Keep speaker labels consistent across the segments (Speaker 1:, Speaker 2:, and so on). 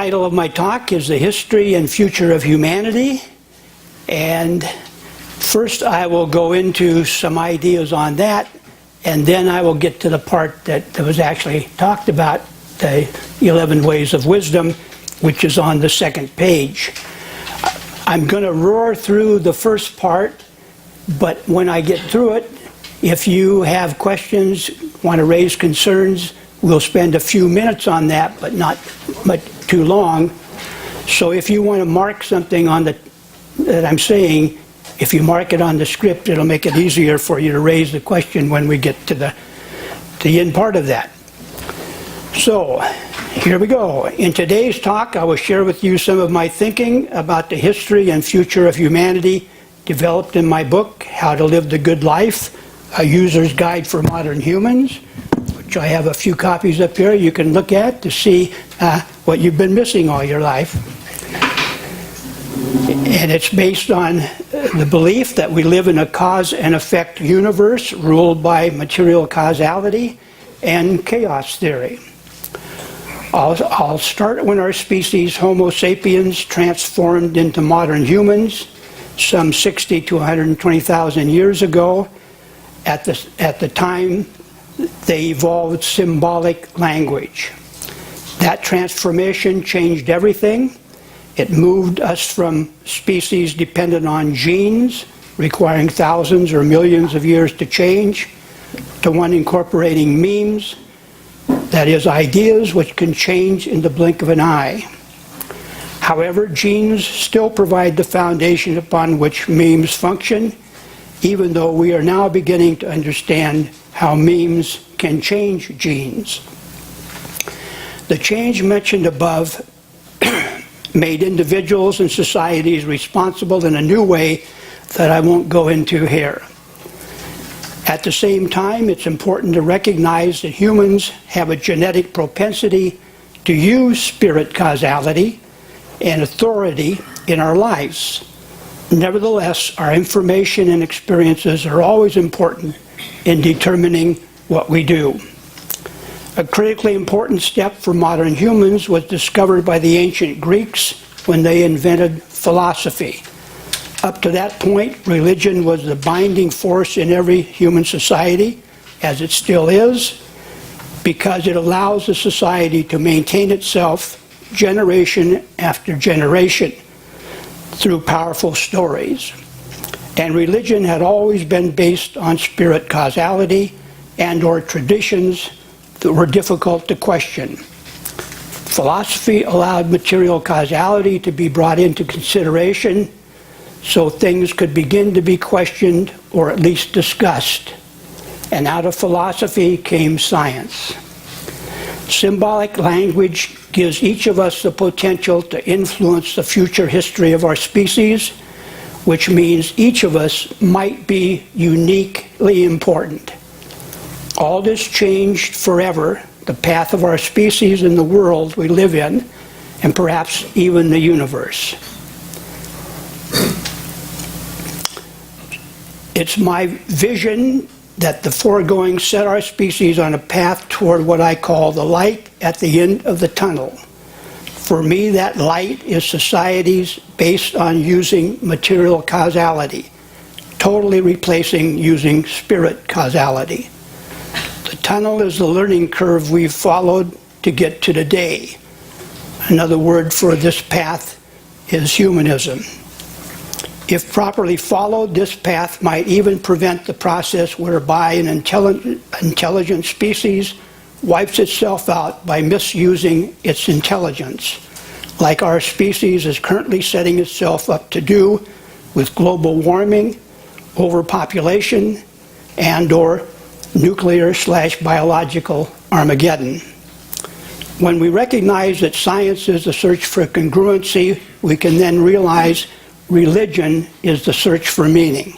Speaker 1: title of my talk is The History and Future of Humanity. And first I will go into some ideas on that, and then I will get to the part that was actually talked about, the 11 Ways of Wisdom, which is on the second page. I'm going to roar through the first part, but when I get through it, if you have questions, want to raise concerns, we'll spend a few minutes on that, but not much too long. So if you want to mark something on that I'm saying, if you mark it on the script, it'll make it easier for you to raise the question when we get to the end part of that. So, here we go. In today's talk, I will share with you some of my thinking about the history and future of humanity developed in my book, How to Live the Good Life, A User's Guide for Modern Humans, which I have a few copies up here you can look at to see what you've been missing all your life. And it's based on the belief that we live in a cause and effect universe ruled by material causality and chaos theory. I'll start when our species, Homo sapiens, transformed into modern humans some 60 to 120,000 years ago. At the time, they evolved symbolic language. That transformation changed everything. It moved us from species dependent on genes, requiring thousands or millions of years to change, to one incorporating memes, that is, ideas which can change in the blink of an eye. However, genes still provide the foundation upon which memes function, even though we are now beginning to understand how memes can change genes. The change mentioned above made individuals and societies responsible in a new way that I won't go into here. At the same time, it's important to recognize that humans have a genetic propensity to use spirit causality and authority in our lives. Nevertheless, our information and experiences are always important in determining what we do. A critically important step for modern humans was discovered by the ancient Greeks when they invented philosophy. Up to that point, religion was the binding force in every human society, as it still is, because it allows the society to maintain itself generation after generation through powerful stories. And religion had always been based on spirit causality and/or traditions that were difficult to question. Philosophy allowed material causality to be brought into consideration so things could begin to be questioned or at least discussed. And out of philosophy came science. Symbolic language gives each of us the potential to influence the future history of our species, which means each of us might be uniquely important. All this changed forever the path of our species and the world we live in, and perhaps even the universe. It's my vision that the foregoing set our species on a path toward what I call the light at the end of the tunnel. For me, that light is societies based on using material causality, totally replacing using spirit causality. The tunnel is the learning curve we've followed to get to today. Another word for this path is humanism. If properly followed, this path might even prevent the process whereby an intelligent species wipes itself out by misusing its intelligence, like our species is currently setting itself up to do with global warming, overpopulation, and/or nuclear/biological Armageddon. When we recognize that science is the search for congruency, we can then realize religion is the search for meaning.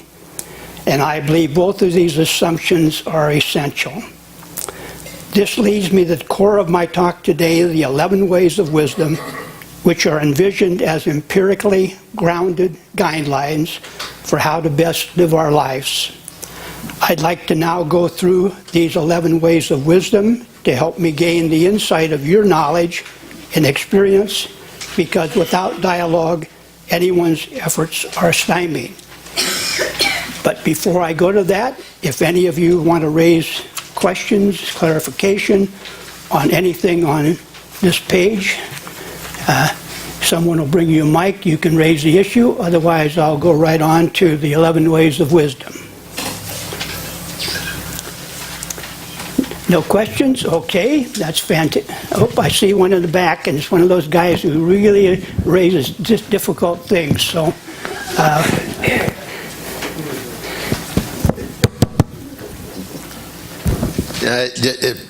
Speaker 1: And I believe both of these assumptions are essential. This leads me to the core of my talk today, the 11 Ways of Wisdom, which are envisioned as empirically grounded guidelines for how to best live our lives. I'd like to now go through these 11 Ways of Wisdom to help me gain the insight of your knowledge and experience, because without dialogue, anyone's efforts are stymied. But before I go to that, if any of you want to raise questions, clarification on anything on this page, someone will bring you a mic, you can raise the issue, otherwise I'll go right on to the 11 ways of wisdom. No questions? Okay, that's fantastic. Oh, I see one in the back, and it's one of those guys who really raises just difficult things. So,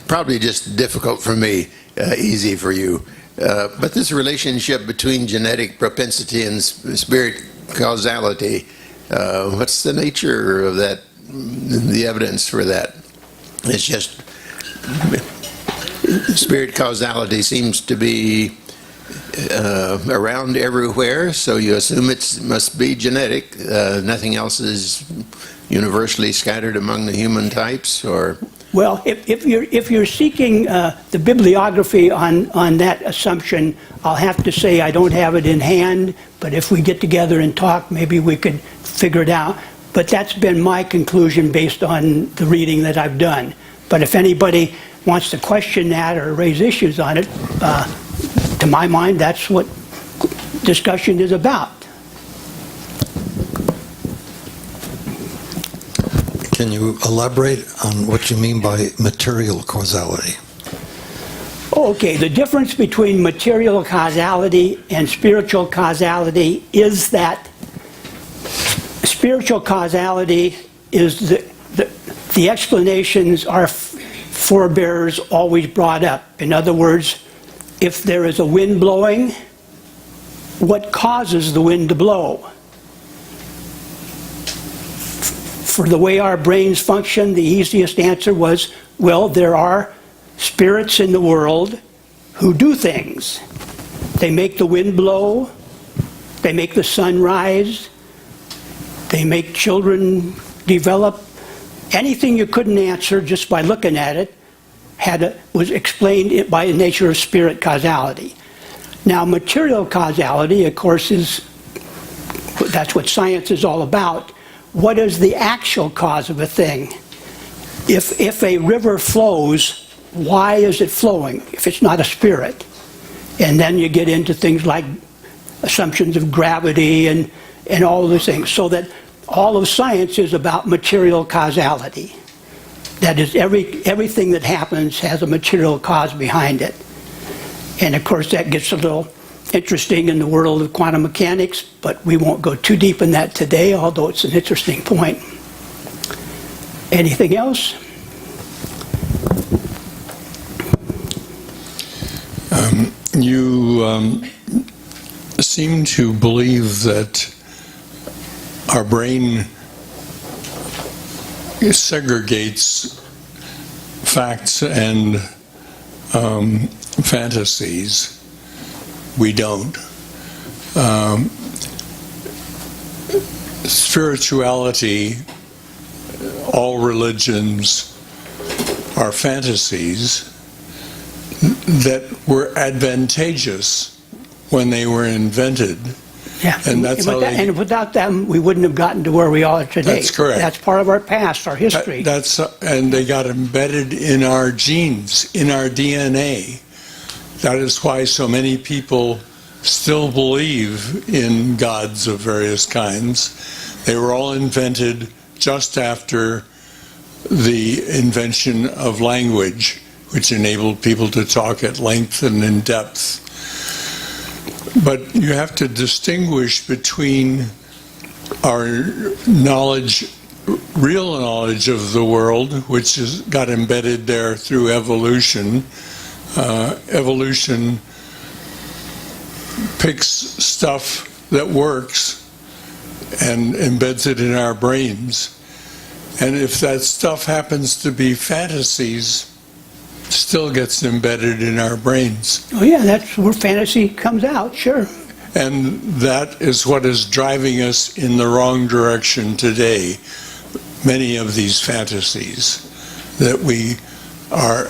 Speaker 2: probably just difficult for me, easy for you. But this relationship between genetic propensity and spirit causality, what's the nature of that, the evidence for that? It's just spirit causality seems to be around everywhere, so you assume it must be genetic. Nothing else is universally scattered among the human types, or?
Speaker 1: Well, if you're seeking the bibliography on that assumption, I'll have to say I don't have it in hand, but if we get together and talk, maybe we could figure it out. But that's been my conclusion based on the reading that I've done. But if anybody wants to question that or raise issues on it, to my mind, that's what discussion is about.
Speaker 3: Can you elaborate on what you mean by material causality?
Speaker 1: Okay, the difference between material causality and spiritual causality is that spiritual causality is the explanations our forebears always brought up. In other words, if there is a wind blowing, what causes the wind to blow? For the way our brains function, the easiest answer was, well, there are spirits in the world who do things. They make the wind blow, they make the sun rise, they make children develop. Anything you couldn't answer just by looking at it was explained by the nature of spirit causality. Now, material causality, of course, that's what science is all about. What is the actual cause of a thing? If a river flows, why is it flowing if it's not a spirit? And then you get into things like assumptions of gravity and all those things. So that all of science is about material causality. That is, everything that happens has a material cause behind it. And of course that gets a little interesting in the world of quantum mechanics, but we won't go too deep in that today, although it's an interesting point. Anything else?
Speaker 4: You seem to believe that our brain segregates facts and fantasies. We don't. Spirituality, all religions are fantasies that were advantageous when they were invented.
Speaker 1: Yeah,
Speaker 4: and that's how
Speaker 1: and without them, we wouldn't have gotten to where we are today.
Speaker 4: That's correct.
Speaker 1: That's part of our past, our history.
Speaker 4: And they got embedded in our genes, in our DNA. That is why so many people still believe in gods of various kinds. They were all invented just after the invention of language, which enabled people to talk at length and in depth. But you have to distinguish between our knowledge, real knowledge of the world, which got embedded there through evolution. Evolution picks stuff that works and embeds it in our brains. And if that stuff happens to be fantasies, still gets embedded in our brains.
Speaker 1: Oh yeah, that's where fantasy comes out, sure.
Speaker 4: And that is what is driving us in the wrong direction today. Many of these fantasies that we are,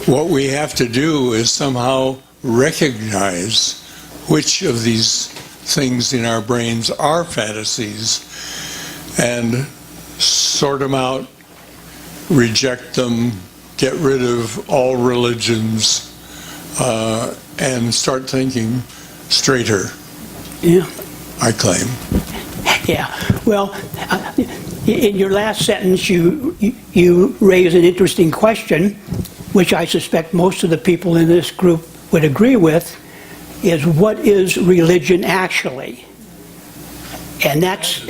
Speaker 4: what we have to do is somehow recognize which of these things in our brains are fantasies and sort them out, reject them, get rid of all religions, and start thinking straighter,
Speaker 1: Yeah.
Speaker 4: I claim.
Speaker 1: Yeah. Well, in your last sentence, you raise an interesting question, which I suspect most of the people in this group would agree with, is what is religion actually? And that's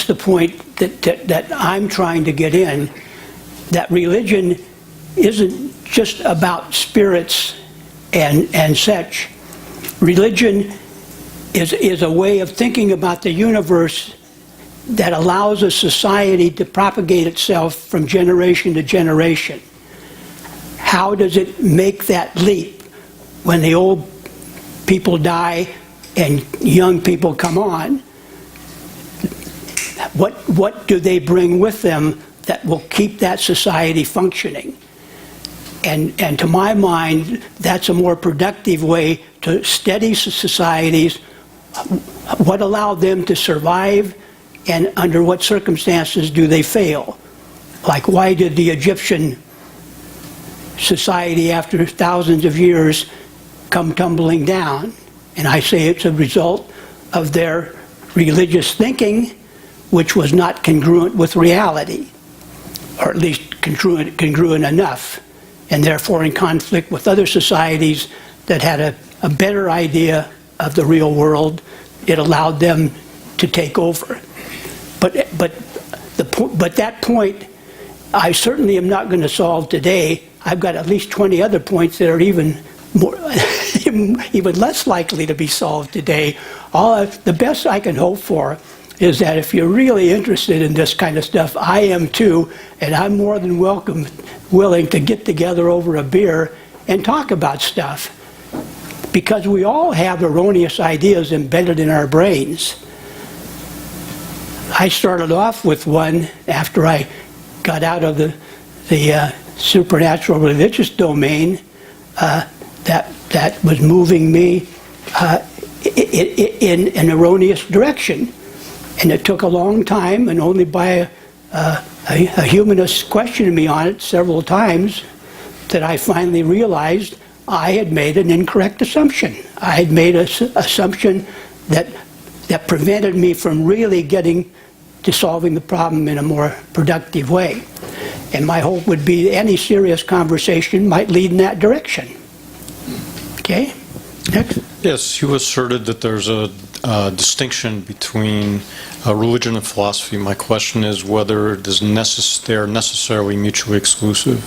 Speaker 1: the point that I'm trying to get in, that religion isn't just about spirits and such. Religion is a way of thinking about the universe that allows a society to propagate itself from generation to generation. How does it make that leap when the old people die and young people come on? What do they bring with them that will keep that society functioning? And to my mind, that's a more productive way to steady societies. What allowed them to survive, and under what circumstances do they fail? Like, why did the Egyptian society, after thousands of years, come tumbling down? And I say it's a result of their religious thinking, which was not congruent with reality, or at least congruent enough, and therefore in conflict with other societies that had a better idea of the real world. It allowed them to take over. But that point, I certainly am not going to solve today. I've got at least 20 other points that are even less likely to be solved today. The best I can hope for is that if you're really interested in this kind of stuff, I am too, and I'm more than willing to get together over a beer and talk about stuff. Because we all have erroneous ideas embedded in our brains. I started off with one after I got out of the supernatural religious domain that was moving me in an erroneous direction. And it took a long time, and only by a humanist questioning me on it several times that I finally realized I had made an incorrect assumption. I had made an assumption that prevented me from really getting to solving the problem in a more productive way. And my hope would be any serious conversation might lead in that direction. Okay? Next.
Speaker 5: Yes, you asserted that there's a distinction between religion and philosophy. My question is whether they're necessarily mutually exclusive.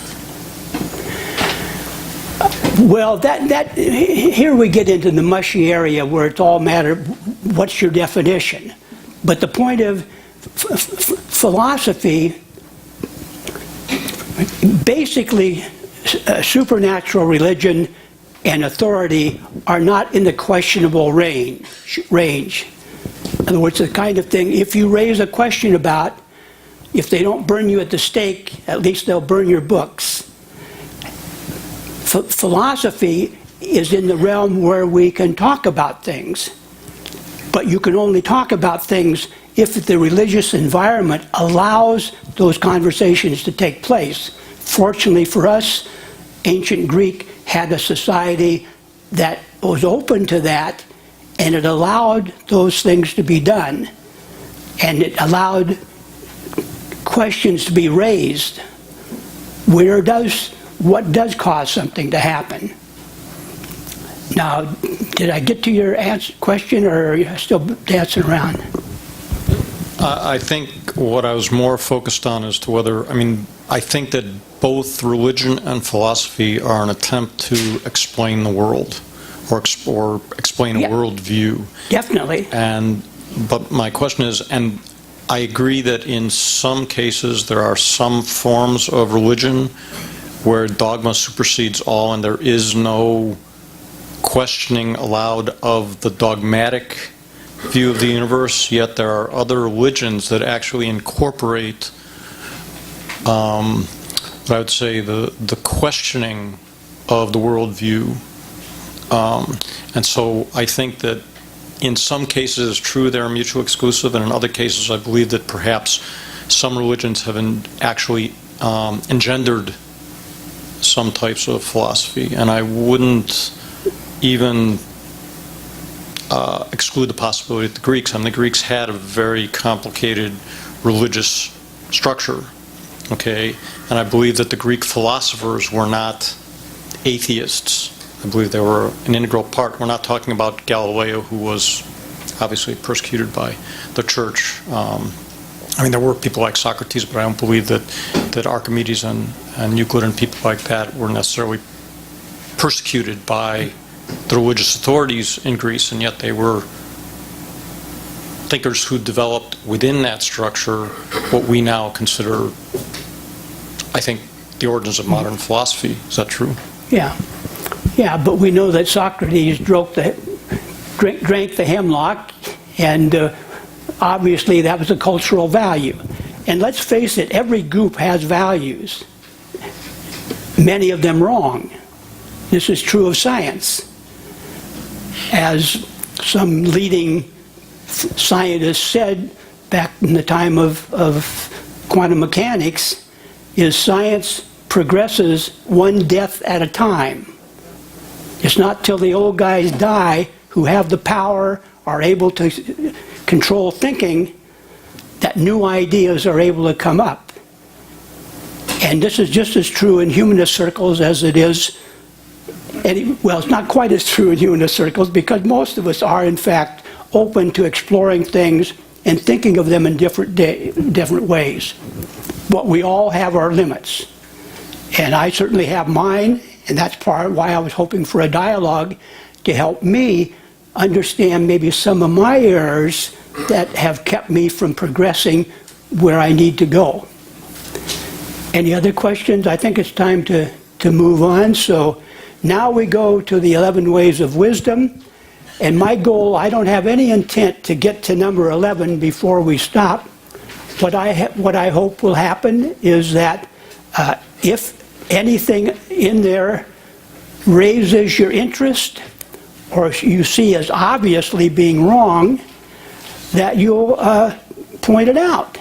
Speaker 1: Well, here we get into the mushy area where it's all matter, what's your definition? But the point of philosophy, basically supernatural religion and authority are not in the questionable range. In other words, the kind of thing, if you raise a question about, if they don't burn you at the stake, at least they'll burn your books. Philosophy is in the realm where we can talk about things, but you can only talk about things if the religious environment allows those conversations to take place. Fortunately for us, ancient Greek had a society that was open to that, and it allowed those things to be done, and it allowed questions to be raised. What does cause something to happen? Now, did I get to your question, or are you still dancing around?
Speaker 5: I think what I was more focused on as to whether, I think that both religion and philosophy are an attempt to explain the world, or explain a worldview.
Speaker 1: Definitely.
Speaker 5: But my question is, and I agree that in some cases there are some forms of religion where dogma supersedes all and there is no questioning allowed of the dogmatic view of the universe, yet there are other religions that actually incorporate, what I would say, the questioning of the worldview And so I think that in some cases it's true they're mutually exclusive, and in other cases I believe that perhaps some religions have actually engendered some types of philosophy, and I wouldn't even exclude the possibility that the Greeks, the Greeks had a very complicated religious structure, okay, and I believe that the Greek philosophers were not atheists. I believe they were an integral part. We're not talking about Galileo, who was obviously persecuted by the church. There were people like Socrates, but I don't believe that Archimedes and Euclid and people like that were necessarily persecuted by the religious authorities in Greece, and yet they were thinkers who developed within that structure what we now consider, I think, the origins of modern philosophy. Is that true?
Speaker 1: Yeah. Yeah, but we know that Socrates drank the hemlock, and obviously that was a cultural value. And let's face it, every group has values, many of them wrong. This is true of science. As some leading scientists said back in the time of quantum mechanics, is science progresses one death at a time. It's not till the old guys die who have the power, are able to control thinking, that new ideas are able to come up. And this is just as true in humanist circles as it is, well, it's not quite as true in humanist circles, because most of us are, in fact, open to exploring things and thinking of them in different ways. But we all have our limits. And I certainly have mine, and that's part of why I was hoping for a dialogue to help me understand maybe some of my errors that have kept me from progressing where I need to go. Any other questions? I think it's time to move on. So now we go to the 11 ways of wisdom. And my goal, I don't have any intent to get to number 11 before we stop. What I hope will happen is that if anything in there raises your interest, or you see as obviously being wrong, that you'll point it out.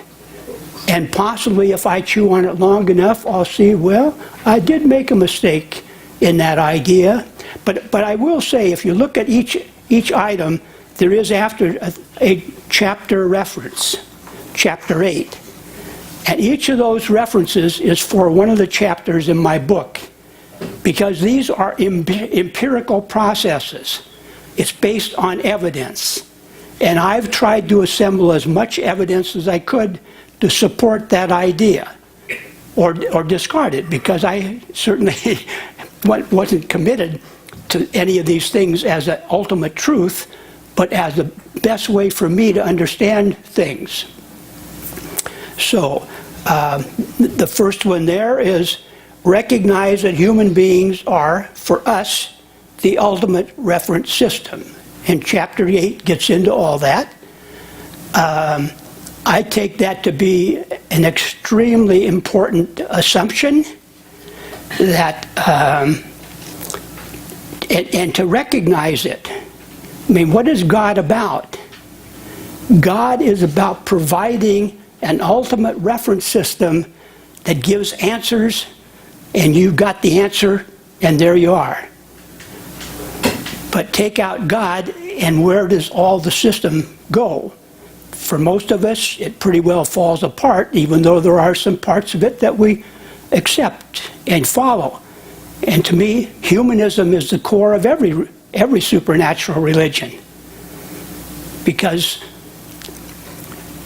Speaker 1: And possibly if I chew on it long enough, I'll see, well, I did make a mistake in that idea. But I will say, if you look at each item, there is after a chapter reference, chapter 8. And each of those references is for one of the chapters in my book, because these are empirical processes. It's based on evidence. And I've tried to assemble as much evidence as I could to support that idea, or discard it, because I certainly wasn't committed to any of these things as an ultimate truth, but as the best way for me to understand things. So, the first one there is recognize that human beings are, for us, the ultimate reference system. And chapter 8 gets into all that. I take that to be an extremely important assumption, that and to recognize it. I mean, what is God about? God is about providing an ultimate reference system that gives answers, and you've got the answer, and there you are. But take out God, and where does all the system go? For most of us, it pretty well falls apart, even though there are some parts of it that we accept and follow. And to me, humanism is the core of every supernatural religion, because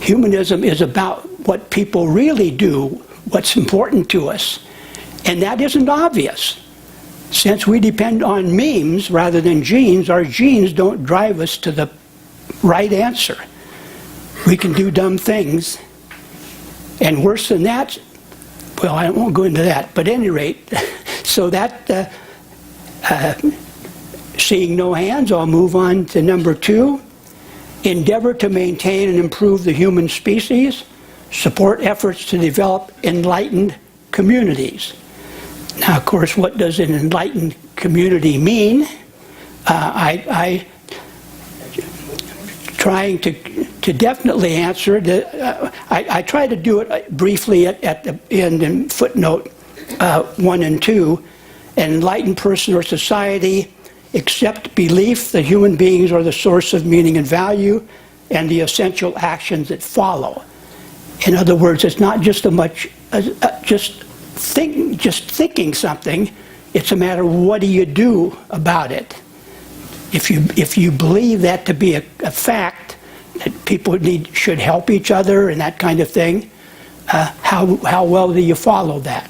Speaker 1: humanism is about what people really do, what's important to us, and that isn't obvious. Since we depend on memes rather than genes, our genes don't drive us to the right answer. We can do dumb things, and worse than that, well, I won't go into that, but at any rate, so that, seeing no hands, I'll move on to number 2. Endeavor to maintain and improve the human species, support efforts to develop enlightened communities. Now, of course, what does an enlightened community mean? I trying to definitely answer it. I try to do it briefly at the end in footnote 1 and 2. An enlightened person or society accept belief that human beings are the source of meaning and value and the essential actions that follow. In other words, it's not just just thinking something. It's a matter of what do you do about it. If you believe that to be a fact, that people should help each other and that kind of thing, how well do you follow that,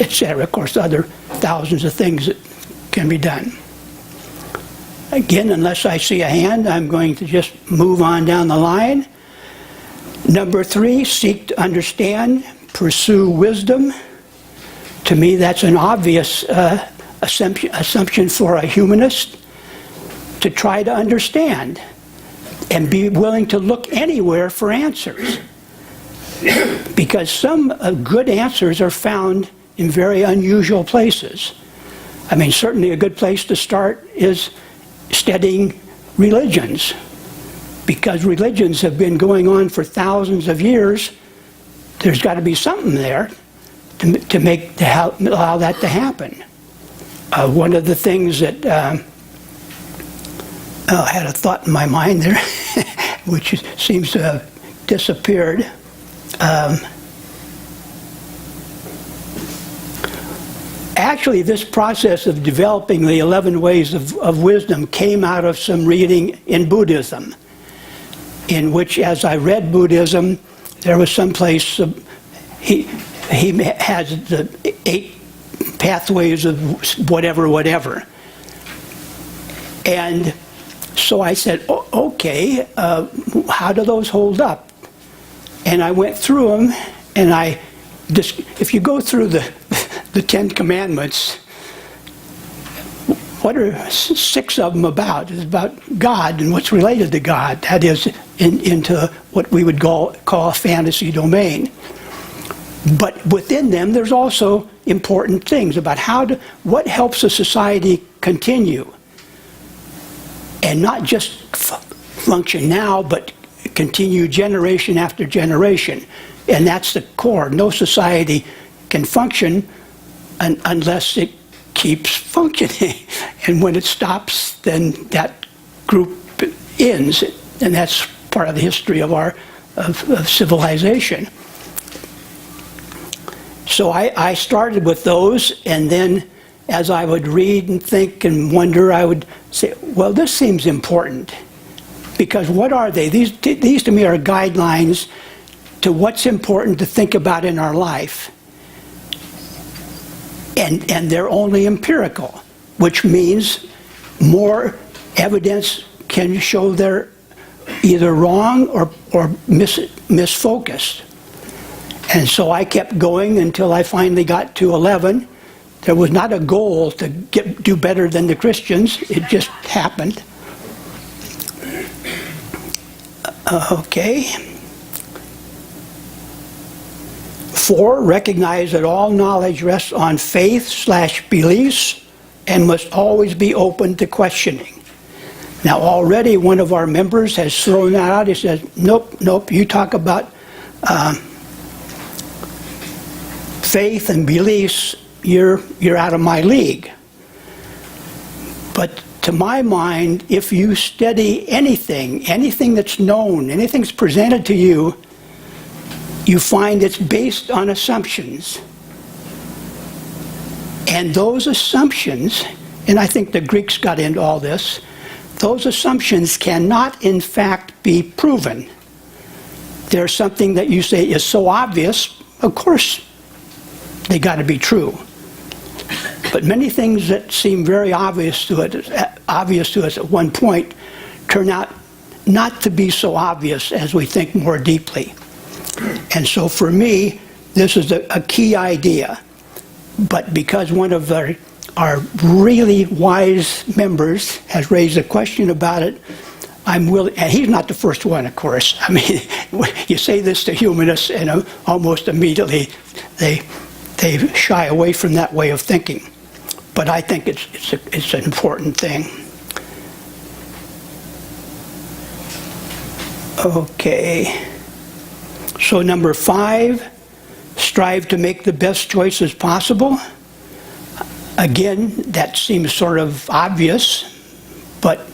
Speaker 1: etc. Of course, other thousands of things that can be done. Again, unless I see a hand, I'm going to just move on down the line. Number 3, seek to understand, pursue wisdom. To me, that's an obvious assumption for a humanist, to try to understand and be willing to look anywhere for answers. Because some good answers are found in very unusual places. I mean, certainly a good place to start is studying religions, because religions have been going on for thousands of years. There's got to be something there to allow that to happen. One of the things that I had a thought in my mind there, which seems to have disappeared. Actually, this process of developing the 11 ways of wisdom came out of some reading in Buddhism, in which, as I read Buddhism, there was some place, he has the 8 pathways of whatever. And so I said, okay, how do those hold up? And I went through them, and if you go through the 10 Commandments, what are 6 of them about? It's about God and what's related to God. That is into what we would call a fantasy domain. But within them, there's also important things about what helps a society continue. And not just function now, but continue generation after generation. And that's the core. No society can function unless it keeps functioning. And when it stops, then that group ends. And that's part of the history of of civilization. So I started with those, and then as I would read and think and wonder, I would say, well, this seems important. Because what are they? These to me are guidelines to what's important to think about in our life. And they're only empirical, which means more evidence can show they're either wrong or misfocused. And so I kept going until I finally got to 11. There was not a goal to do better than the Christians. It just happened. Okay. 4, recognize that all knowledge rests on faith/beliefs and must always be open to questioning. Now already one of our members has thrown that out. He says, nope, you talk about faith and beliefs, you're out of my league. But to my mind, if you study anything that's known, anything that's presented to you, you find it's based on assumptions. And those assumptions, and I think the Greeks got into all this, those assumptions cannot in fact be proven. There's something that you say is so obvious, of course they got to be true. But many things that seem very obvious to us at one point turn out not to be so obvious as we think more deeply. And so for me, this is a key idea. But because one of our really wise members has raised a question about it, I'm willing, and he's not the first one, of course. I mean, you say this to humanists and almost immediately they shy away from that way of thinking. But I think it's an important thing. Okay. So number 5, strive to make the best choices possible. Again, that seems sort of obvious, but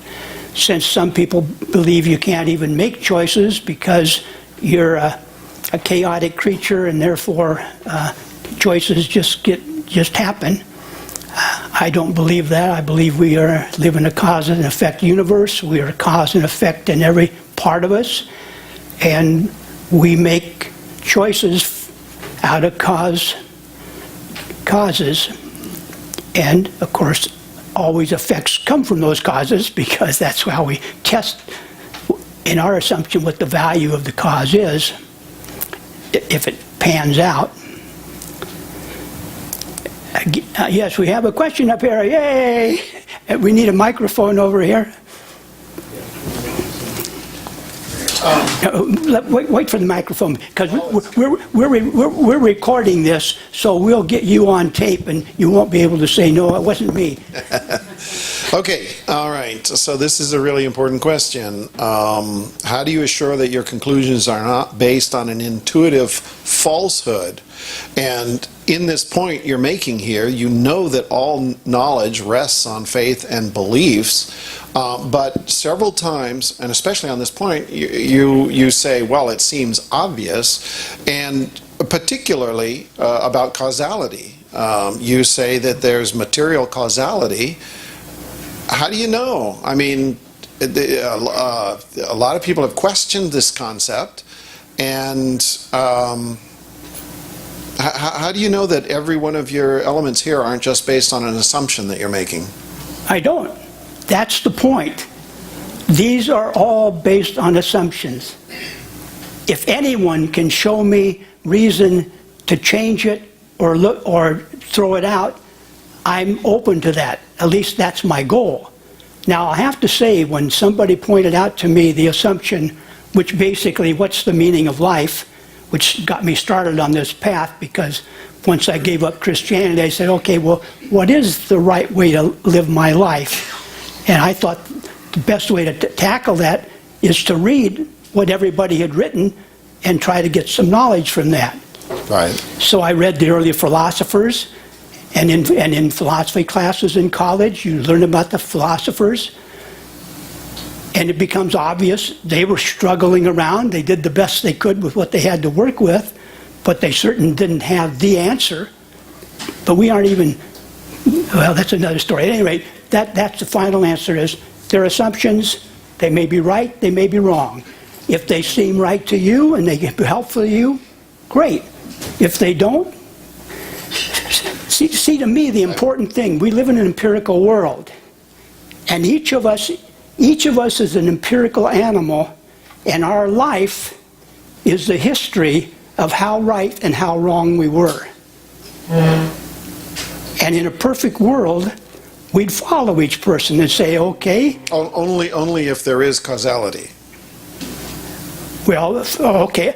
Speaker 1: since some people believe you can't even make choices because you're a chaotic creature and therefore choices just happen. I don't believe that. I believe we live in a cause and effect universe. We are cause and effect in every part of us, and we make choices out of causes, and of course always effects come from those causes, because that's how we test in our assumption what the value of the cause is, if it pans out. Yes, we have a question up here. Yay! We need a microphone over here. Wait for the microphone, because we're recording this, so we'll get you on tape, and you won't be able to say, no, it wasn't me.
Speaker 6: Okay, all right. So this is a really important question. How do you assure that your conclusions are not based on an intuitive falsehood? And in this point you're making here, you know that all knowledge rests on faith and beliefs, but several times, and especially on this point, you say, well, it seems obvious, and particularly about causality. You say that there's material causality. How do you know? I mean, a lot of people have questioned this concept, and how do you know that every one of your elements here aren't just based on an assumption that you're making?
Speaker 1: I don't. That's the point. These are all based on assumptions. If anyone can show me reason to change it or throw it out, I'm open to that. At least that's my goal. Now, I have to say, when somebody pointed out to me the assumption, which basically, what's the meaning of life, which got me started on this path, because once I gave up Christianity, I said, okay, well, what is the right way to live my life? And I thought the best way to tackle that is to read what everybody had written and try to get some knowledge from that.
Speaker 6: Right.
Speaker 1: So I read the early philosophers, and in philosophy classes in college, you learn about the philosophers, and it becomes obvious they were struggling around. They did the best they could with what they had to work with, but they certainly didn't have the answer. But we aren't even, well, that's another story. At any rate, that's the final answer is, they're assumptions. They may be right, they may be wrong. If they seem right to you and they can be helpful to you, great. If they don't, see, to me, the important thing, we live in an empirical world, and each of us is an empirical animal, and our life is the history of how right and how wrong we were. And in a perfect world, we'd follow each person and say, okay.
Speaker 6: Only if there is causality.
Speaker 1: Well, okay.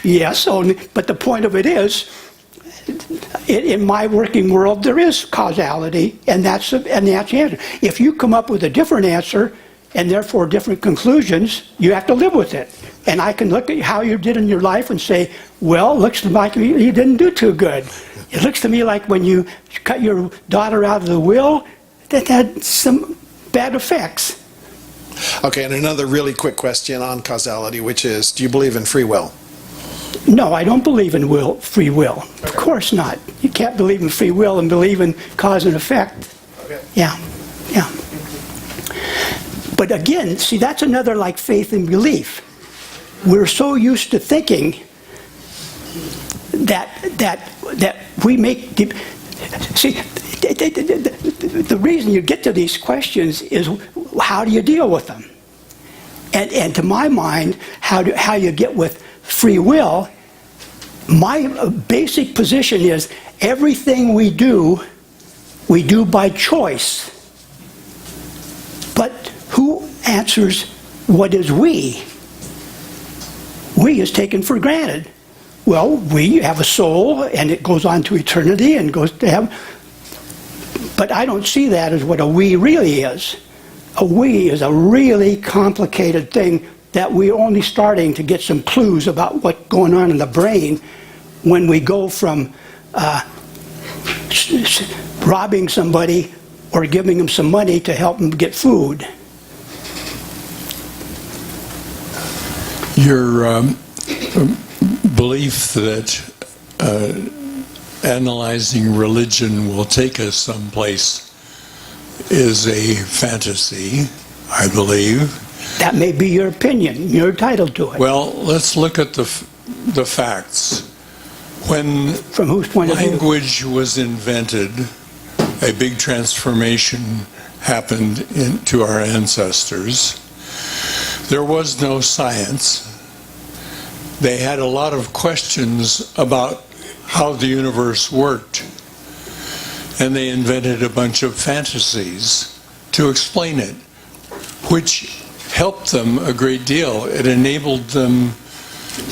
Speaker 1: Yes, but the point of it is, in my working world, there is causality, and that's the answer. If you come up with a different answer, and therefore different conclusions, you have to live with it. And I can look at how you did in your life and say, well, looks to me like you didn't do too good. It looks to me like when you cut your daughter out of the will, that had some bad effects.
Speaker 6: Okay, and another really quick question on causality, which is, do you believe in free will?
Speaker 1: No, I don't believe in free will. Of course not. You can't believe in free will and believe in cause and effect.
Speaker 6: Okay.
Speaker 1: Yeah. But again, see, that's another like faith and belief. We're so used to thinking that we make... See, the reason you get to these questions is how do you deal with them? And to my mind, how you get with free will, my basic position is everything we do by choice. But who answers what is we? We is taken for granted. Well, we have a soul, and it goes on to eternity and goes to heaven. But I don't see that as what a we really is. A we is a really complicated thing that we're only starting to get some clues about what's going on in the brain when we go from robbing somebody or giving them some money to help them get food.
Speaker 4: Your belief that analyzing religion will take us someplace is a fantasy, I believe.
Speaker 1: That may be your opinion. You're entitled to it.
Speaker 4: Well, let's look at the facts. When
Speaker 1: From whose point of view?
Speaker 4: language was invented, a big transformation happened to our ancestors. There was no science. They had a lot of questions about how the universe worked, and they invented a bunch of fantasies to explain it, which helped them a great deal. It enabled them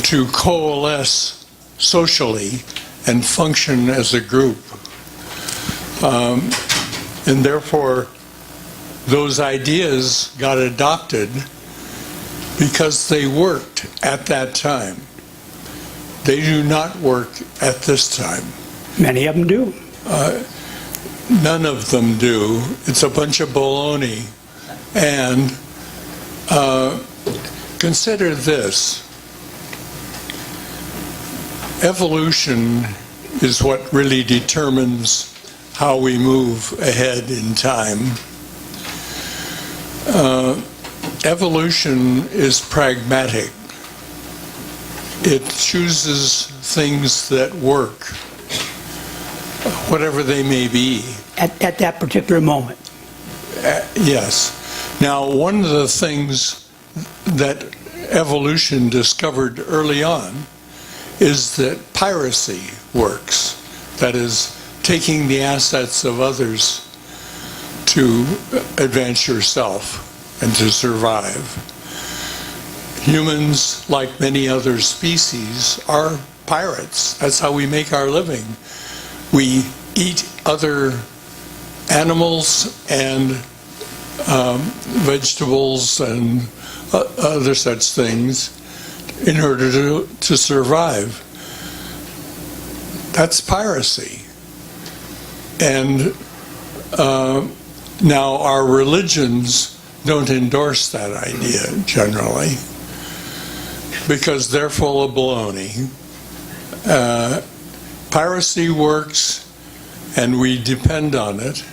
Speaker 4: to coalesce socially and function as a group. And therefore, those ideas got adopted because they worked at that time. They do not work at this time.
Speaker 1: Many of them do.
Speaker 4: None of them do. It's a bunch of baloney. And consider this. Evolution is what really determines how we move ahead in time. Evolution is pragmatic. It chooses things that work, whatever they may be.
Speaker 1: At that particular moment.
Speaker 4: Yes. Now, one of the things that evolution discovered early on is that piracy works. That is, taking the assets of others to advance yourself and to survive. Humans, like many other species, are pirates. That's how we make our living. We eat other animals and vegetables and other such things in order to survive. That's piracy. And now our religions don't endorse that idea generally because they're full of baloney. Piracy works and we depend on it.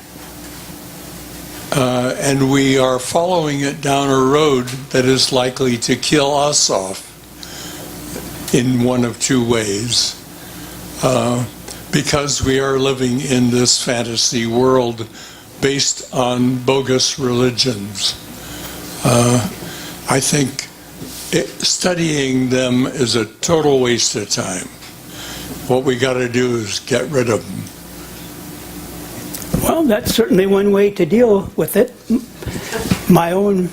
Speaker 4: And we are following it down a road that is likely to kill us off in one of two ways. Because we are living in this fantasy world based on bogus religions. I think studying them is a total waste of time. What we got to do is get rid of them.
Speaker 1: Well, that's certainly one way to deal with it. My own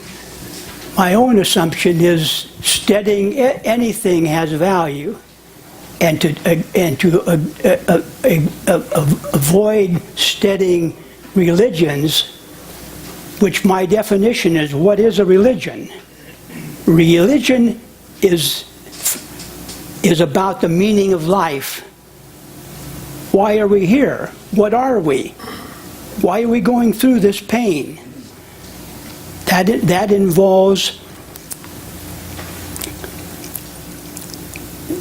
Speaker 1: assumption is studying anything has value, and to avoid studying religions, which my definition is, what is a religion? Religion is about the meaning of life. Why are we here? What are we? Why are we going through this pain? That involves,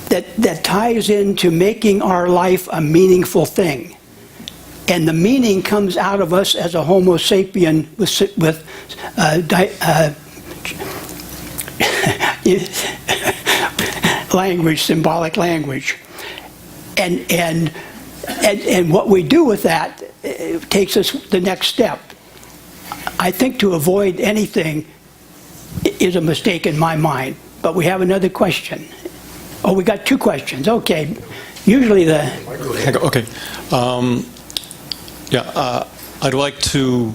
Speaker 1: that ties into making our life a meaningful thing. And the meaning comes out of us as a Homo sapien with language, symbolic language. And what we do with that takes us the next step. I think to avoid anything is a mistake in my mind. But we have another question. Oh, we got two questions. Okay. Usually the...
Speaker 5: Okay. I'd like to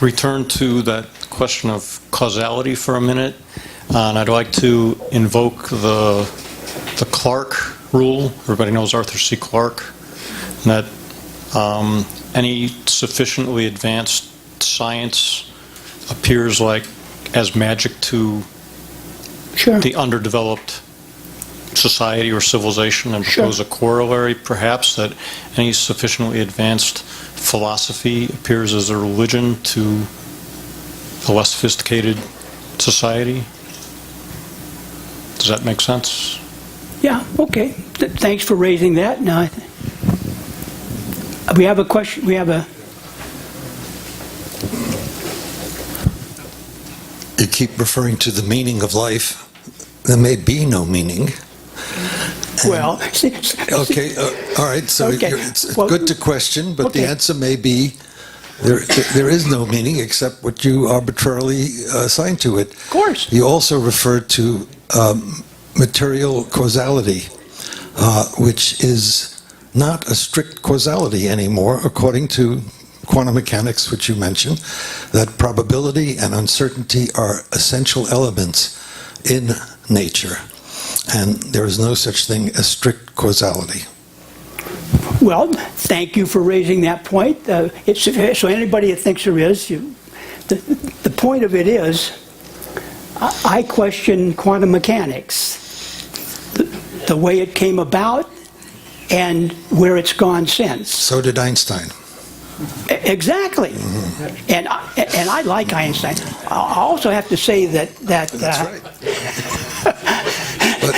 Speaker 5: return to that question of causality for a minute. And I'd like to invoke the Clarke rule. Everybody knows Arthur C. Clarke. That any sufficiently advanced science appears like as magic to
Speaker 1: Sure.
Speaker 5: the underdeveloped society or civilization and propose a corollary, perhaps, that any sufficiently advanced philosophy appears as a religion to a less sophisticated society? Does that make sense?
Speaker 1: Yeah, okay. Thanks for raising that. Now, we have a question. We have a...
Speaker 3: You keep referring to the meaning of life. There may be no meaning.
Speaker 1: Well...
Speaker 3: Okay, all right, so
Speaker 1: Okay,
Speaker 3: it's
Speaker 1: well,
Speaker 3: good to question, but the
Speaker 1: okay.
Speaker 3: answer may be there is no meaning except what you arbitrarily assign to it.
Speaker 1: Of course.
Speaker 3: You also referred to material causality, which is not a strict causality anymore, according to quantum mechanics, which you mentioned, that probability and uncertainty are essential elements in nature, and there is no such thing as strict causality.
Speaker 1: Well, thank you for raising that point. So anybody that thinks there is, the point of it is, I question quantum mechanics, the way it came about and where it's gone since.
Speaker 3: So did Einstein.
Speaker 1: Exactly. Mm-hmm. And I like Einstein. I also have to say that
Speaker 3: That's right. But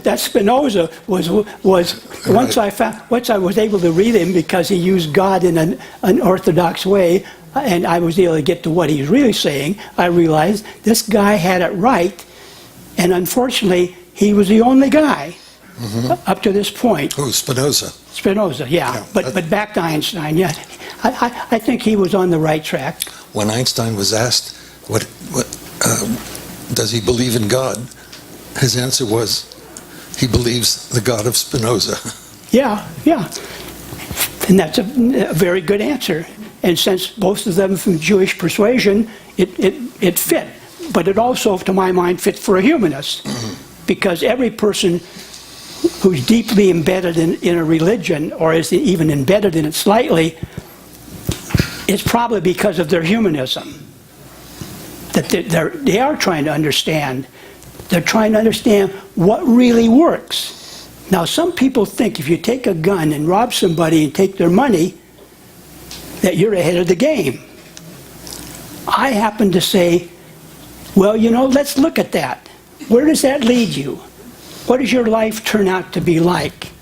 Speaker 1: that Spinoza was once I was able to read him because he used God in an orthodox way, and I was able to get to what he's really saying. I realized this guy had it right, and unfortunately, he was the only guy up to this point.
Speaker 3: Who, Spinoza?
Speaker 1: Spinoza, yeah. But back to Einstein, yeah. I think he was on the right track.
Speaker 3: When Einstein was asked, what does he believe in God? His answer was, he believes the God of Spinoza.
Speaker 1: Yeah. And that's a very good answer. And since both of them from Jewish persuasion, it fit. But it also, to my mind, fit for a humanist. Because every person who's deeply embedded in a religion, or is even embedded in it slightly, it's probably because of their humanism. That they are trying to understand. They're trying to understand what really works. Now, some people think if you take a gun and rob somebody and take their money, that you're ahead of the game. I happen to say, well, let's look at that. Where does that lead you? What does your life turn out to be like?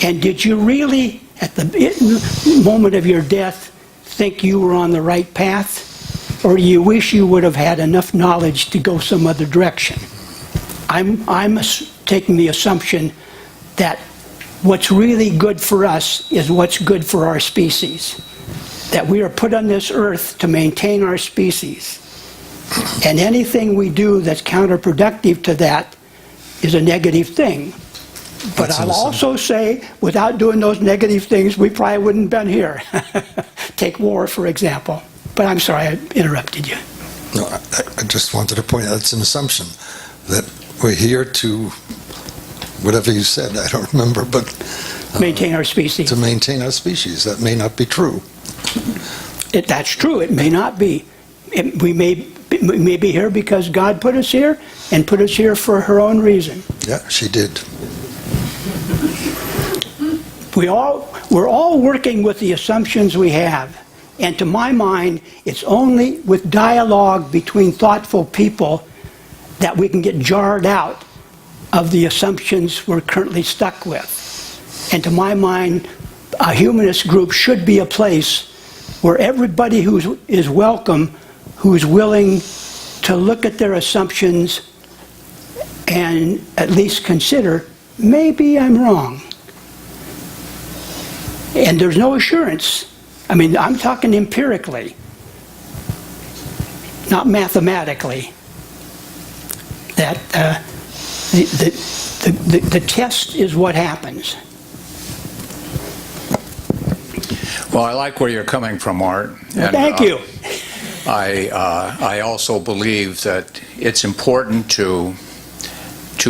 Speaker 1: And did you really, at the moment of your death, think you were on the right path? Or do you wish you would have had enough knowledge to go some other direction? I'm taking the assumption that what's really good for us is what's good for our species. That we are put on this earth to maintain our species. And anything we do that's counterproductive to that is a negative thing. But I'll also say, without doing those negative things, we probably wouldn't have been here. Take war, for example. But I'm sorry, I interrupted you.
Speaker 3: No, I just wanted to point out it's an assumption that we're here to, whatever you said, I don't remember, but...
Speaker 1: maintain our species.
Speaker 3: To maintain our species. That may not be true.
Speaker 1: That's true. It may not be. We may be here because God put us here, and put us here for her own reason.
Speaker 3: Yeah, she did.
Speaker 1: We're all working with the assumptions we have. And to my mind, it's only with dialogue between thoughtful people that we can get jarred out of the assumptions we're currently stuck with. And to my mind, a humanist group should be a place where everybody who is welcome, who's willing to look at their assumptions and at least consider, maybe I'm wrong. And there's no assurance. I mean, I'm talking empirically, not mathematically, that the test is what happens.
Speaker 7: Well, I like where you're coming from, Art.
Speaker 1: Well, thank you.
Speaker 7: I also believe that it's important to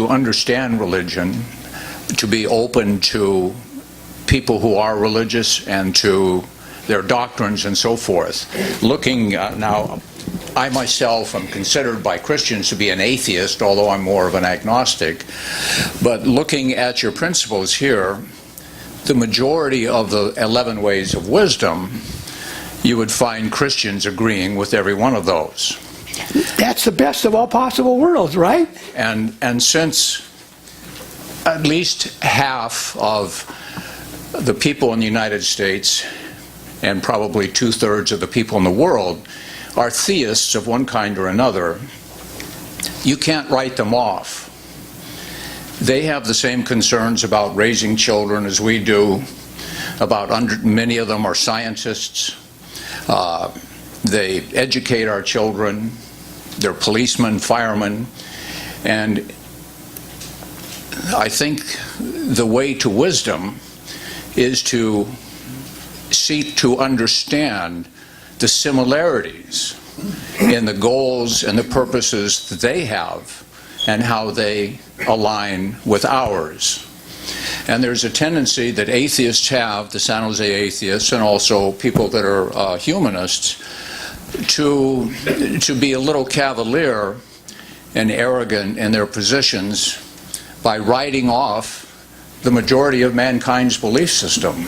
Speaker 7: understand religion, to be open to people who are religious and to their doctrines and so forth. Looking now I myself am considered by Christians to be an atheist, although I'm more of an agnostic. But looking at your principles here, the majority of the 11 ways of wisdom, you would find Christians agreeing with every one of those.
Speaker 1: That's the best of all possible worlds, right?
Speaker 7: And since at least half of the people in the United States, and probably 2/3 of the people in the world, are theists of one kind or another, you can't write them off. They have the same concerns about raising children as we do. Many of them are scientists. They educate our children. They're policemen, firemen. And I think the way to wisdom is to seek to understand the similarities in the goals and the purposes that they have and how they align with ours. And there's a tendency that atheists have, the San Jose atheists, and also people that are humanists, to be a little cavalier and arrogant in their positions by writing off the majority of mankind's belief system,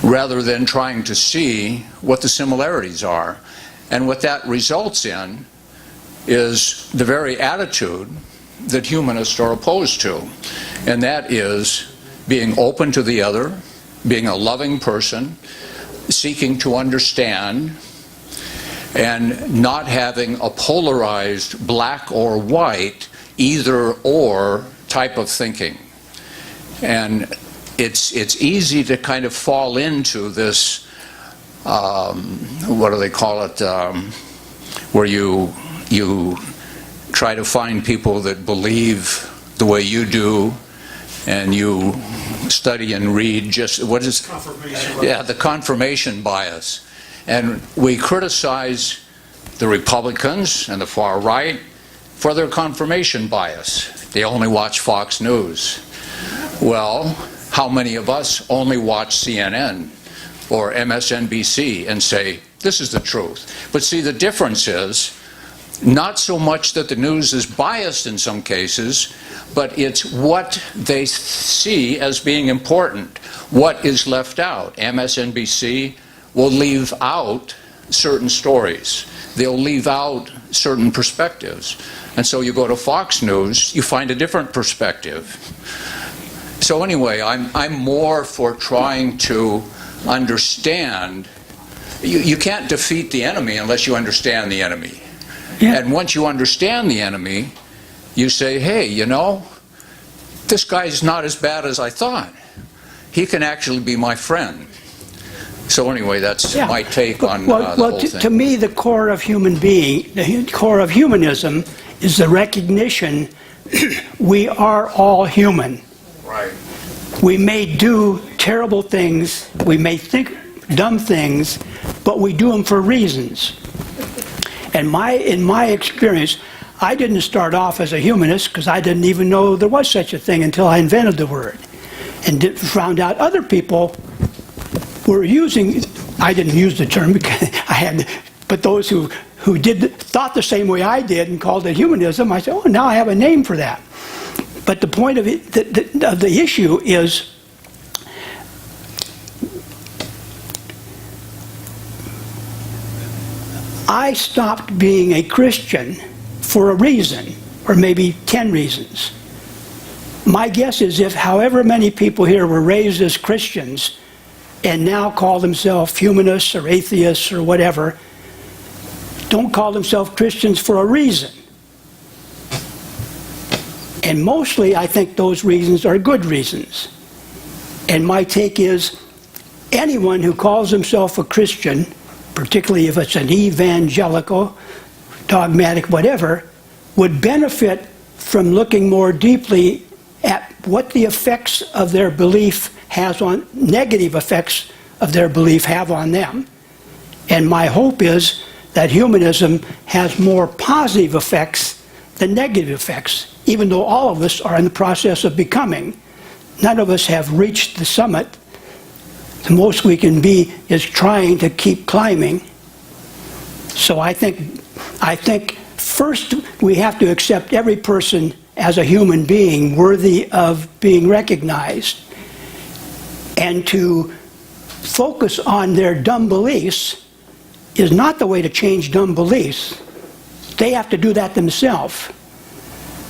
Speaker 7: rather than trying to see what the similarities are. And what that results in is the very attitude that humanists are opposed to, and that is being open to the other, being a loving person, seeking to understand, and not having a polarized black or white, either or type of thinking. And it's easy to kind of fall into this, what do they call it, where you try to find people that believe the way you do, and you study and read just, what is, confirmation bias. Yeah, the confirmation bias. And we criticize the Republicans and the far right for their confirmation bias. They only watch Fox News. Well, how many of us only watch CNN or MSNBC and say, this is the truth? But see, the difference is not so much that the news is biased in some cases, but it's what they see as being important, what is left out. MSNBC will leave out certain stories. They'll leave out certain perspectives. And so you go to Fox News, you find a different perspective. So anyway, I'm more for trying to understand. You can't defeat the enemy unless you understand the enemy. Yeah. And once you understand the enemy, you say, hey, you know, this guy's not as bad as I thought. He can actually be my friend. So anyway, that's my take on the whole thing.
Speaker 1: To me, the core of the core of humanism is the recognition we are all human.
Speaker 7: Right.
Speaker 1: We may do terrible things, we may think dumb things, but we do them for reasons. And in my experience, I didn't start off as a humanist because I didn't even know there was such a thing until I invented the word. And found out other people were using, I didn't use the term because but those who thought the same way I did and called it humanism, I said, oh, now I have a name for that. But the point of it, the issue is, I stopped being a Christian for a reason, or maybe 10 reasons. My guess is if however many people here were raised as Christians and now call themselves humanists or atheists or whatever, don't call themselves Christians for a reason. And mostly I think those reasons are good reasons. And my take is anyone who calls himself a Christian, particularly if it's an evangelical, dogmatic, whatever, would benefit from looking more deeply at what the effects of their belief has on, negative effects of their belief have on them. And my hope is that humanism has more positive effects than negative effects, even though all of us are in the process of becoming. None of us have reached the summit. The most we can be is trying to keep climbing. So I think I think first we have to accept every person as a human being worthy of being recognized. And to focus on their dumb beliefs is not the way to change dumb beliefs. They have to do that themselves.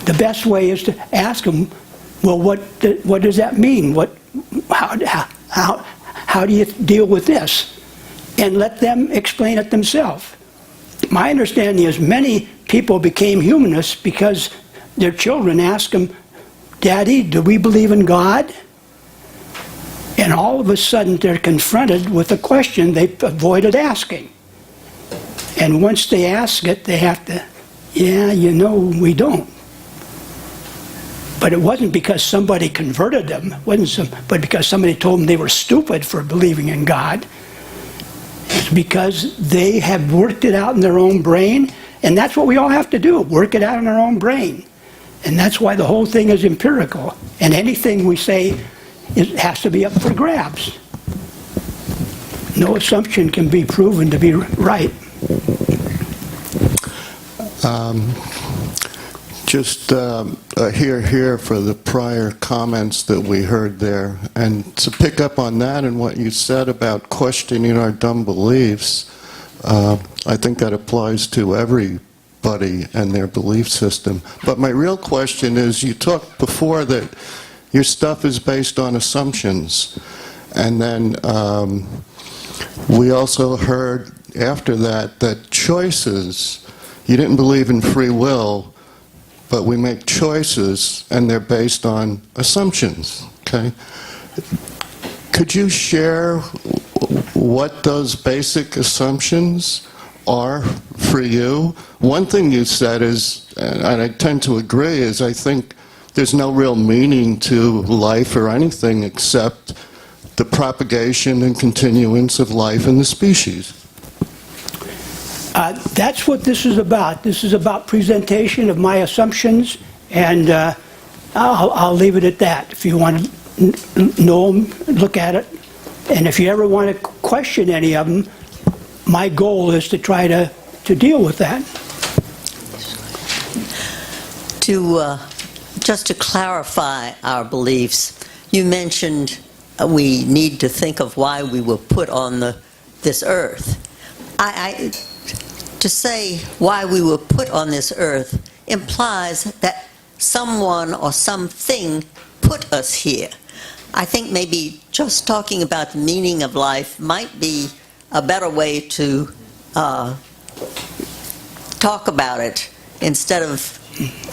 Speaker 1: The best way is to ask them, well, what does that mean? How do you deal with this? And let them explain it themselves. My understanding is many people became humanists because their children asked them, Daddy, do we believe in God? And all of a sudden they're confronted with a question they avoided asking. And once they ask it, they have to, yeah, you know, we don't. But it wasn't because somebody converted them, but because somebody told them they were stupid for believing in God. It's because they have worked it out in their own brain, and that's what we all have to do, work it out in our own brain. And that's why the whole thing is empirical. And anything we say has to be up for grabs. No assumption can be proven to be right.
Speaker 8: Just here for the prior comments that we heard there, and to pick up on that and what you said about questioning our dumb beliefs, I think that applies to everybody and their belief system. But my real question is, you talked before that your stuff is based on assumptions, and then we also heard after that choices, you didn't believe in free will, but we make choices and they're based on assumptions, okay? Could you share what those basic assumptions are for you? One thing you said is, and I tend to agree, is I think there's no real meaning to life or anything except the propagation and continuance of life in the species.
Speaker 1: That's what this is about. This is about presentation of my assumptions, and I'll leave it at that. If you want to know them, look at it. And if you ever want to question any of them, my goal is to try to deal with that.
Speaker 9: Just to clarify our beliefs, you mentioned we need to think of why we were put on this earth. To say why we were put on this earth implies that someone or something put us here. I think maybe just talking about the meaning of life might be a better way to talk about it instead of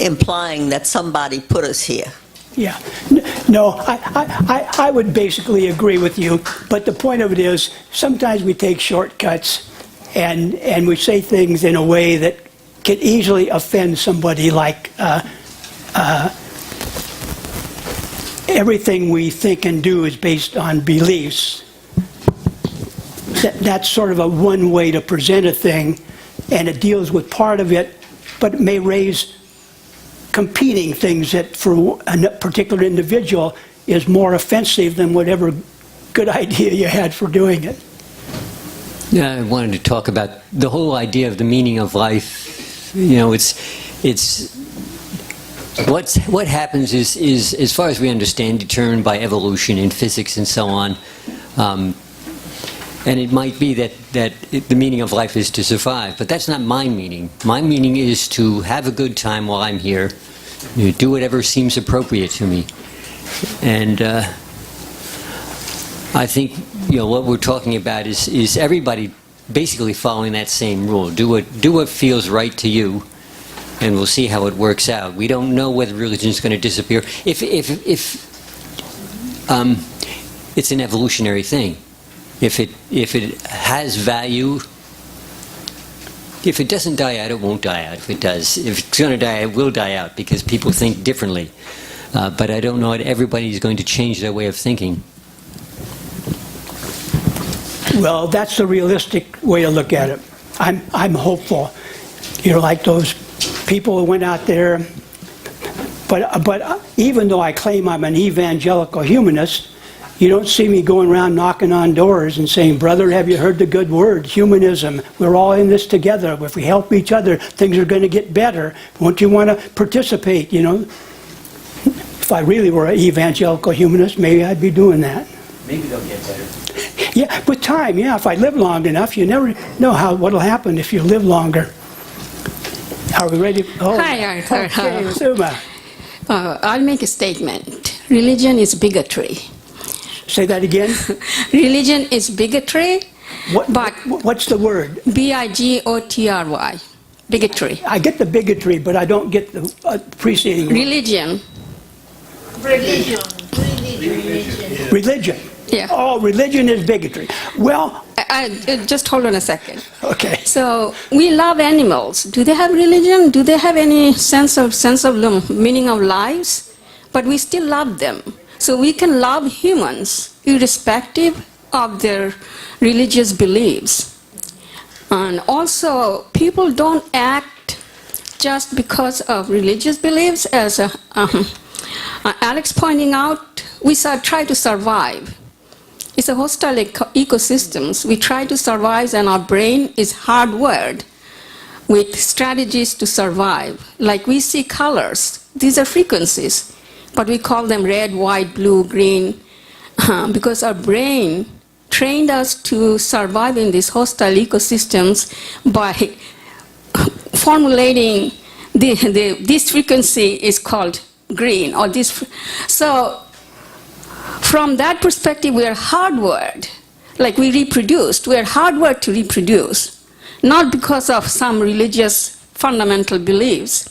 Speaker 9: implying that somebody put us here.
Speaker 1: Yeah. No, I would basically agree with you, but the point of it is sometimes we take shortcuts and we say things in a way that can easily offend somebody, like everything we think and do is based on beliefs. That's sort of a one way to present a thing, and it deals with part of it, but it may raise competing things that for a particular individual is more offensive than whatever good idea you had for doing it.
Speaker 10: Yeah, I wanted to talk about the whole idea of the meaning of life. You know, what happens is, as far as we understand, determined by evolution in physics and so on. And it might be that the meaning of life is to survive, but that's not my meaning. My meaning is to have a good time while I'm here, do whatever seems appropriate to me. And I think, you know, what we're talking about is everybody basically following that same rule. Do what feels right to you, and we'll see how it works out. We don't know whether religion is going to disappear. If it's an evolutionary thing. If it has value, if it doesn't die out, it won't die out. If it does, if it's going to die, it will die out because people think differently. But I don't know that everybody is going to change their way of thinking.
Speaker 1: Well, that's the realistic way to look at it. I'm hopeful. You're like those people who went out there. But even though I claim I'm an evangelical humanist, You don't see me going around knocking on doors and saying, brother, have you heard the good word? Humanism. We're all in this together. If we help each other, things are going to get better. Won't you want to participate, you know? If I really were an evangelical humanist, maybe I'd be doing that.
Speaker 10: Maybe they'll get better.
Speaker 1: Yeah, with time, yeah. If I live long enough, you never know what'll happen if you live longer. Are we ready? Oh,
Speaker 11: Hi, Arthur.
Speaker 1: okay, Suma.
Speaker 11: I'll make a statement. Religion is bigotry.
Speaker 1: Say that again.
Speaker 11: Religion is bigotry, but
Speaker 1: What's the word?
Speaker 11: bigotry. Bigotry.
Speaker 1: I get the bigotry, but I don't get the preceding word.
Speaker 11: Religion.
Speaker 1: Religion.
Speaker 11: Yeah.
Speaker 1: Oh, religion is bigotry. Well,
Speaker 11: Just hold on a second.
Speaker 1: okay.
Speaker 11: So we love animals. Do they have religion? Do they have any sense of meaning of lives? But we still love them. So we can love humans irrespective of their religious beliefs. And also, people don't act just because of religious beliefs. As Alex pointing out, we try to survive. It's a hostile ecosystems. We try to survive, and our brain is hardwired with strategies to survive. Like we see colors. These are frequencies. But we call them red, white, blue, green, because our brain trained us to survive in these hostile ecosystems by formulating this frequency is called green, or this. So from that perspective, we are hardwired. Like we reproduced, we are hardwired to reproduce, not because of some religious fundamental beliefs.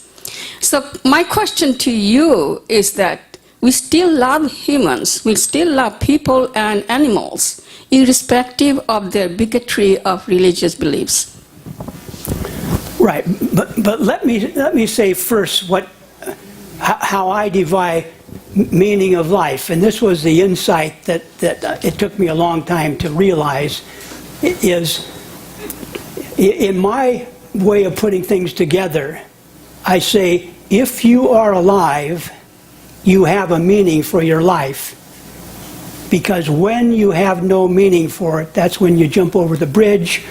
Speaker 11: So my question to you is that we still love humans, we still love people and animals, irrespective of their bigotry of religious beliefs.
Speaker 1: Right, but let me say first how I divide meaning of life, and this was the insight that it took me a long time to realize, is in my way of putting things together, I say, if you are alive, you have a meaning for your life. Because when you have no meaning for it, that's when you jump over the bridge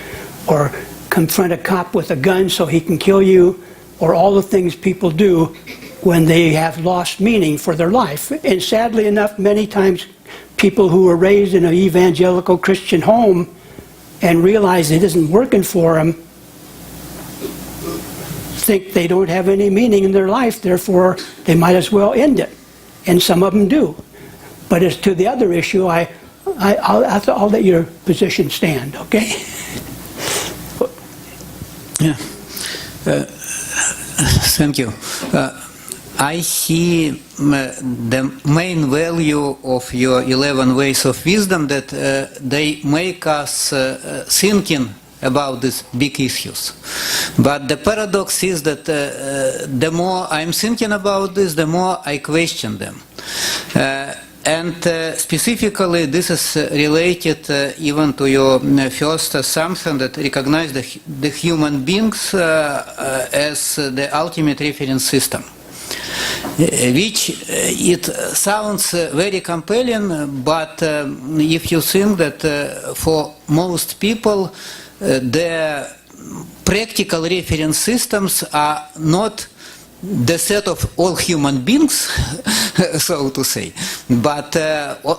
Speaker 1: or confront a cop with a gun so he can kill you, or all the things people do when they have lost meaning for their life. And sadly enough, many times people who were raised in an evangelical Christian home and realize it isn't working for them think they don't have any meaning in their life, therefore they might as well end it. And some of them do. But as to the other issue, I'll let your position stand, okay?
Speaker 12: Yeah. Thank you. I see the main value of your 11 ways of wisdom that they make us thinking about these big issues. But the paradox is that the more I'm thinking about this, the more I question them. And specifically, this is related even to your first assumption that recognize the human beings as the ultimate reference system, which it sounds very compelling, but if you think that for most people, the practical reference systems are not the set of all human beings, so to say, but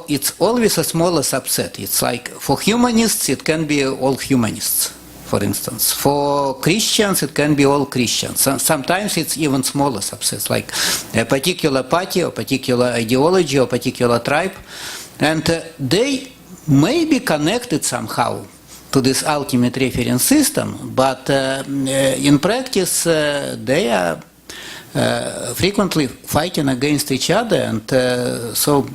Speaker 12: it's always a smaller subset. It's like for humanists, it can be all humanists, for instance. For Christians, it can be all Christians. Sometimes it's even smaller subsets, like a particular party or particular ideology or particular tribe, and they may be connected somehow to this ultimate reference system, but in practice they are frequently fighting against each other, and so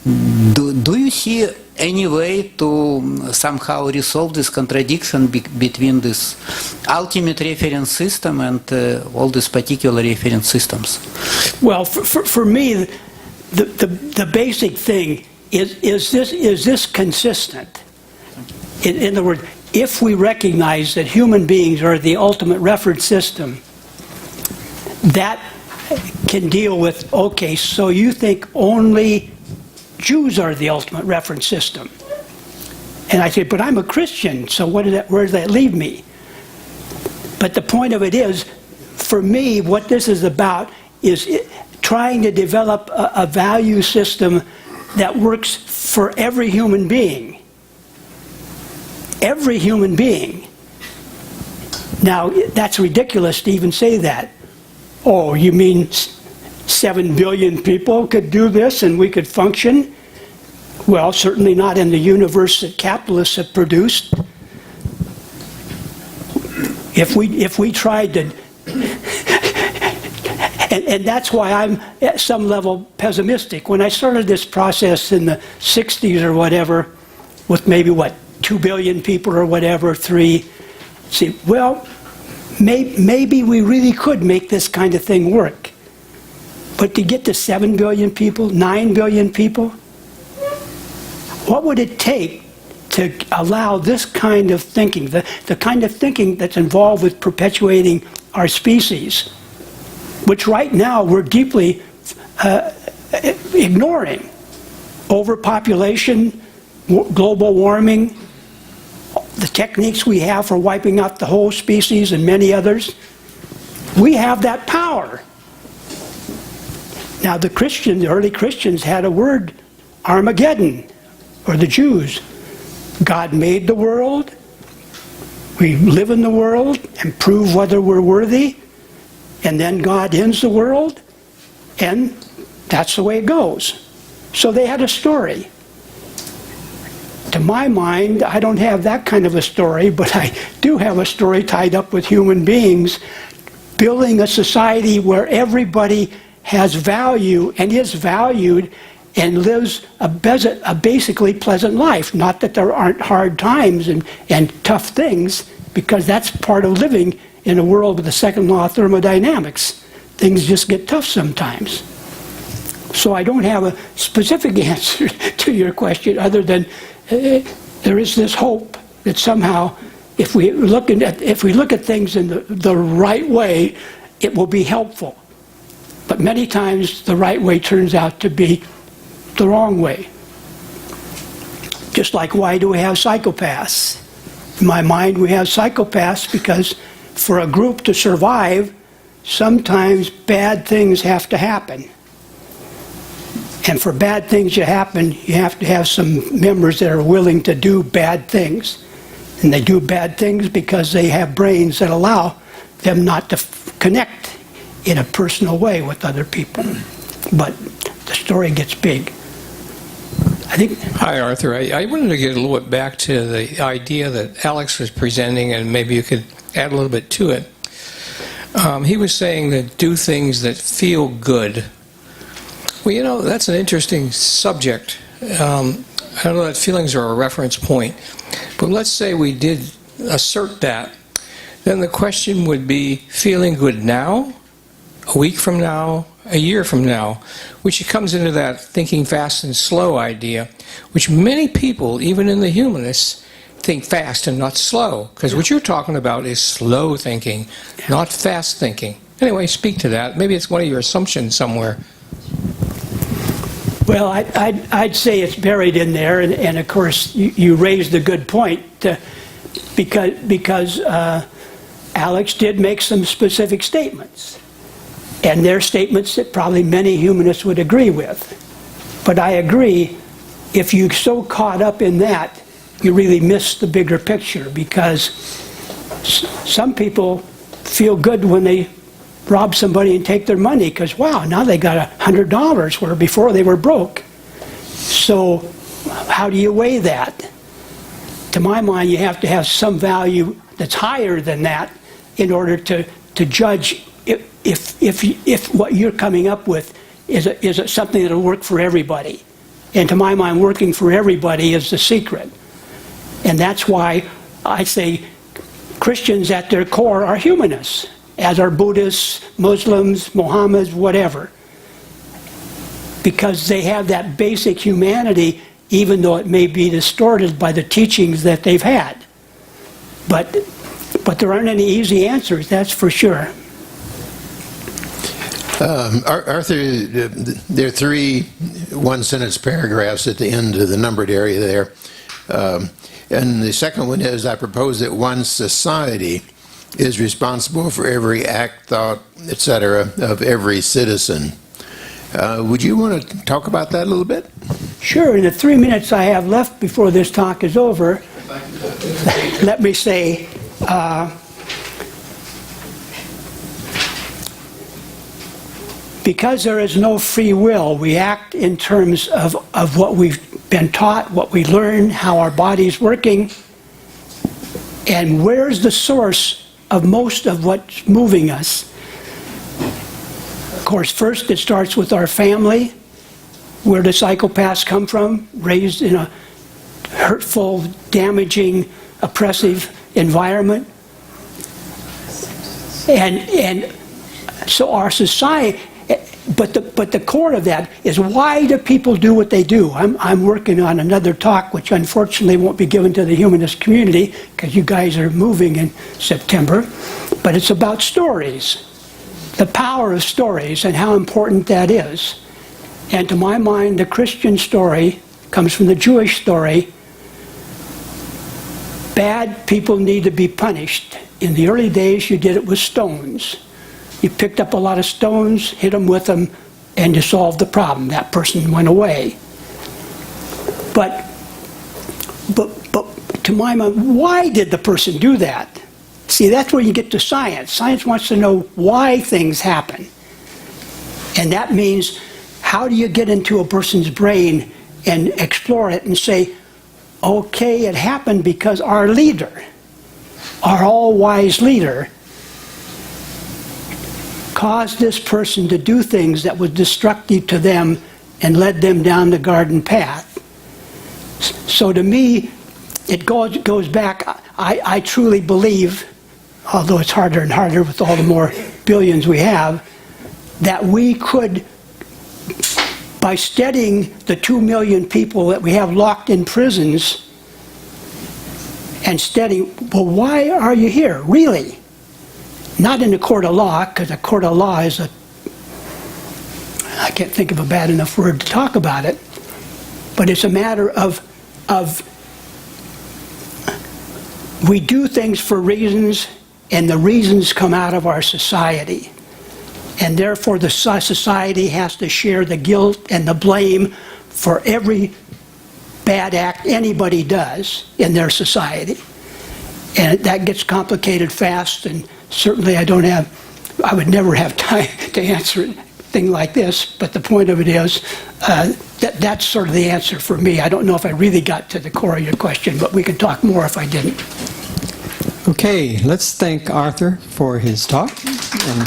Speaker 12: do you see any way to somehow resolve this contradiction between this ultimate reference system and all these particular reference systems?
Speaker 1: Well, for me, the basic thing is this consistent? In other words, if we recognize that human beings are the ultimate reference system, that can deal with, okay, so you think only Jews are the ultimate reference system. And I say, but I'm a Christian, so where does that leave me? But the point of it is, for me, what this is about is trying to develop a value system that works for every human being. Every human being. Now, that's ridiculous to even say that. Oh, you mean 7 billion people could do this and we could function? Well, certainly not in the universe that capitalists have produced. If we tried to, and that's why I'm at some level pessimistic. When I started this process in the 60s or whatever, with maybe 2 billion people or whatever, 3, see, well, maybe we really could make this kind of thing work. But to get to 7 billion people, 9 billion people, what would it take to allow this kind of thinking, the kind of thinking that's involved with perpetuating our species, which right now we're deeply ignoring? Overpopulation, global warming, the techniques we have for wiping out the whole species and many others. We have that power. Now the early Christians had a word, Armageddon, or the Jews. God made the world, we live in the world and prove whether we're worthy, and then God ends the world, and that's the way it goes. So they had a story. To my mind, I don't have that kind of a story, but I do have a story tied up with human beings, building a society where everybody has value and is valued and lives a basically pleasant life. Not that there aren't hard times and tough things, because that's part of living in a world with the second law of thermodynamics. Things just get tough sometimes. So I don't have a specific answer to your question other than there is this hope that somehow if we look at things in the right way, it will be helpful. But many times the right way turns out to be the wrong way. Just like, why do we have psychopaths? In my mind, we have psychopaths because for a group to survive, sometimes bad things have to happen. And for bad things to happen, you have to have some members that are willing to do bad things. And they do bad things because they have brains that allow them not to connect in a personal way with other people. But the story gets big. I think.
Speaker 13: Hi, Arthur. I wanted to get a little bit back to the idea that Alex was presenting, and maybe you could add a little bit to it. He was saying that do things that feel good. Well, you know, that's an interesting subject. I don't know that feelings are a reference point, but let's say we did assert that. Then the question would be, feeling good now, a week from now, a year from now, which comes into that thinking fast and slow idea, which many people, even in the humanists, think fast and not slow, because what you're talking about is slow thinking, not fast thinking. Anyway, speak to that. Maybe it's one of your assumptions somewhere.
Speaker 1: Well, I'd say it's buried in there, and of course you raised a good point, because Alex did make some specific statements, and they're statements that probably many humanists would agree with. But I agree, if you're so caught up in that, you really miss the bigger picture, because some people feel good when they rob somebody and take their money, because wow, now they got $100 where before they were broke. So how do you weigh that? To my mind, you have to have some value that's higher than that in order to judge if what you're coming up with is it something that'll work for everybody. And to my mind, working for everybody is the secret. And that's why I say Christians at their core are humanists, as are Buddhists, Muslims, Mohammeds, whatever. Because they have that basic humanity, even though it may be distorted by the teachings that they've had. But there aren't any easy answers, that's for sure.
Speaker 2: Arthur, there are 3 one-sentence paragraphs at the end of the numbered area there. And the second one is, I propose that one society is responsible for every act, thought, etc. of every citizen. Would you want to talk about that a little bit?
Speaker 1: Sure. In the 3 minutes I have left before this talk is over, let me say, because there is no free will, we act in terms of what we've been taught, what we learn, how our body's working, and where's the source of most of what's moving us. Of course, first it starts with our family. Where do psychopaths come from? Raised in a hurtful, damaging, oppressive environment. And so our society, but the core of that is, why do people do what they do? I'm working on another talk, which unfortunately won't be given to the Humanist Community, because you guys are moving in September, but it's about stories, the power of stories and how important that is. And to my mind, the Christian story comes from the Jewish story. Bad people need to be punished. In the early days, you did it with stones. You picked up a lot of stones, hit them with them, and you solved the problem. That person went away. But to my mind, why did the person do that? See, that's where you get to science. Science wants to know why things happen. And that means, how do you get into a person's brain and explore it and say, okay, it happened because our leader, our all-wise leader, caused this person to do things that was destructive to them and led them down the garden path. So to me, it goes back. I truly believe, although it's harder and harder with all the more billions we have, that we could, by studying the 2 million people that we have locked in prisons and studying, well, why are you here, really? Not in the court of law, because a court of law is I can't think of a bad enough word to talk about it, but it's a matter of we do things for reasons, and the reasons come out of our society. And therefore the society has to share the guilt and the blame for every bad act anybody does in their society. And that gets complicated fast, and certainly I would never have time to answer a thing like this, but the point of it is, that's sort of the answer for me. I don't know if I really got to the core of your question, but we can talk more if I didn't.
Speaker 14: Okay, let's thank Arthur for his talk. And